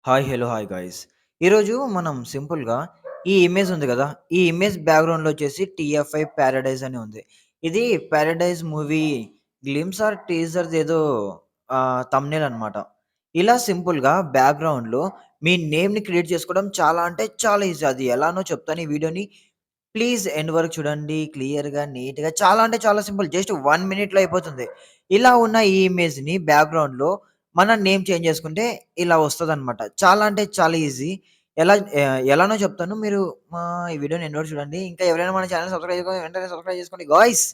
Hi. Hello. Hi guys. ఈరోజు మనం సింపుల్‌గా ఈ ఇమేజ్ ఉంది గదా! ఈ ఇమేజ్ బ్యాక్‌గ్రౌండ్‌లో వచ్చేసి 'టీఎఫ్ఐ పారడైజ్' అని ఉంది. ఇది 'పారడైజ్' మూవీ గ్లిమ్స్ ఆర్ టీజర్‌దేదో థంబ్‌నెయిల్ అనమాట. ఇలా సింపుల్‌గా బ్యాక్‌గ్రౌండ్‌లో మీ నేమ్‌ని క్రియేట్ చేసుకోవడం చాలా అంటే చాలా ఈజీ. అది ఎలానో చెప్తాను. ఈ వీడియోని ప్లీజ్ ఎండ్ వరకు చూడండి. క్లియర్‌గా, నీట్‌గా చాలా అంటే చాలా సింపుల్. జస్ట్ 1 మినిట్‌లో అయిపోతుంది. ఇలా ఉన్న ఈ ఇమేజ్‌ని బ్యాక్‌గ్రౌండ్‌లో మన నేమ్ చేంజ్ చేసుకుంటే ఇలా వస్తదనమాట. చాలా అంటే చాలా ఈజీ. ఎలానో చెప్తాను. మీరు ఈ వీడియోని ఎండ్ వరకు చూడండి. ఇంకా ఎవరైనా మన ఛానెల్ సబ్స్క్రైబ్ చేసుకోకపోతే వెంటనే సబ్స్క్రైబ్ చేసుకోండి గాయ్స్.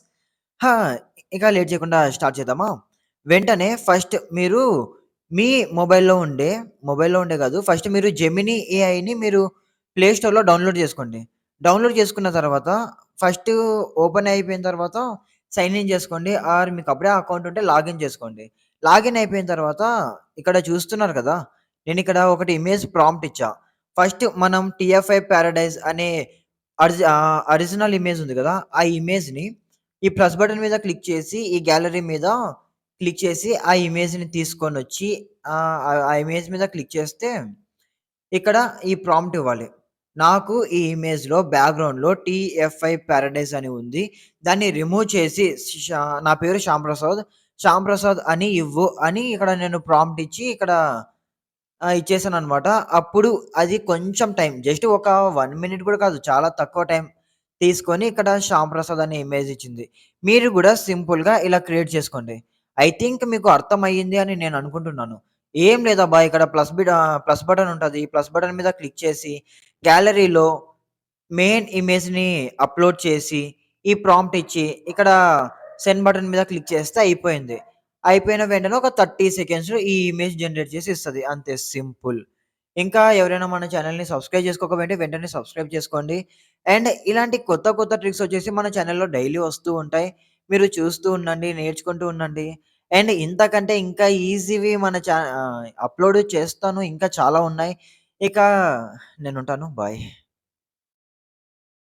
హా! ఇక లేట్ చేయకుండా స్టార్ట్ చేద్దామా? వెంటనే ఫస్ట్ మీరు మీ మొబైల్‌లో ఉండే కాదు. ఫస్ట్ మీరు జెమినీ ఏఐని మీరు ప్లే స్టోర్‌లో డౌన్‌లోడ్ చేసుకోండి. డౌన్‌లోడ్ చేసుకున్న తర్వాత ఫస్ట్ ఓపెన్ అయిపోయిన తర్వాత సైన్ ఇన్ చేసుకోండి. ఆర్ మీకు అప్పుడే అకౌంట్ ఉంటే లాగిన్ చేసుకోండి. లాగిన్ అయిపోయిన తర్వాత ఇక్కడ చూస్తున్నారు కదా! నేనిక్కడ ఒకటి ఇమేజ్ ప్రాంప్ట్ ఇచ్చా. ఫస్ట్ మనం 'టీఎఫ్ఐ పారడైజ్' అనే ఒరిజినల్ ఇమేజ్ ఉంది కదా! ఆ ఇమేజ్‌ని ఈ ప్లస్ బటన్ మీద క్లిక్ చేసి, ఈ గ్యాలరీ మీద క్లిక్ చేసి, ఆ ఇమేజ్‌ని తీసుకొనొచ్చి ఆ ఇమేజ్ మీద క్లిక్ చేస్తే, ఇక్కడ ఈ ప్రాంప్ట్ ఇవ్వాలి. నాకు ఈ ఇమేజ్‌లో బ్యాక్‌గ్రౌండ్‌లో 'టీఎఫ్ఐ పారడైజ్' అని ఉంది. దాన్ని రిమూవ్ చేసి నా పేరు శ్యామ్ ప్రసాద్ అని ఇవ్వు అని ఇక్కడ నేను ప్రాంప్ట్ ఇచ్చి ఇక్కడ ఇచ్చేసాననమాట. అప్పుడు అది కొంచెం టైం జస్ట్ ఒక 1 మినిట్ కూడా కాదు. చాలా తక్కువ టైం తీసుకొని ఇక్కడ 'శ్యామ్ ప్రసాద్' అనే ఇమేజ్ ఇచ్చింది. మీరు గూడా సింపుల్‌గా ఇలా క్రియేట్ చేసుకోండి. ఐ థింక్ మీకు అర్థమయ్యింది అని నేను అనుకుంటున్నాను. ఏం లేదబ్బా! ఇక్కడ ప్లస్ బటన్ ఉంటది. ప్లస్ బటన్ మీద క్లిక్ చేసి గ్యాలరీలో మెయిన్ ఇమేజ్‌ని అప్‌లోడ్ చేసి, ఈ ప్రాంప్ట్ ఇచ్చి, ఇక్కడ సెండ్ బటన్ మీద క్లిక్ చేస్తే అయిపోయింది. అయిపోయిన వెంటనే ఒక 30 సెకండ్స్‌లో ఈ ఇమేజ్ జనరేట్ చేసి ఇస్తది. అంతే సింపుల్. ఇంకా ఎవరైనా మన ఛానెల్‌ని సబ్స్క్రైబ్ చేసుకోకపోయింటే వెంటనే సబ్స్క్రైబ్ చేసుకోండి. అండ్ ఇలాంటి కొత్త కొత్త ట్రిక్స్ వచ్చేసి మన ఛానెల్‌లో డైలీ వస్తూ ఉంటాయి. మీరు చూస్తూ ఉండండి, నేర్చుకుంటూ ఉండండి. అండ్ ఇంతకంటే ఇంకా ఈజీవి అప్‌లోడ్ చేస్తాను. ఇంకా చాలా ఉన్నాయి. ఇక నేనుంటాను. బాయ్.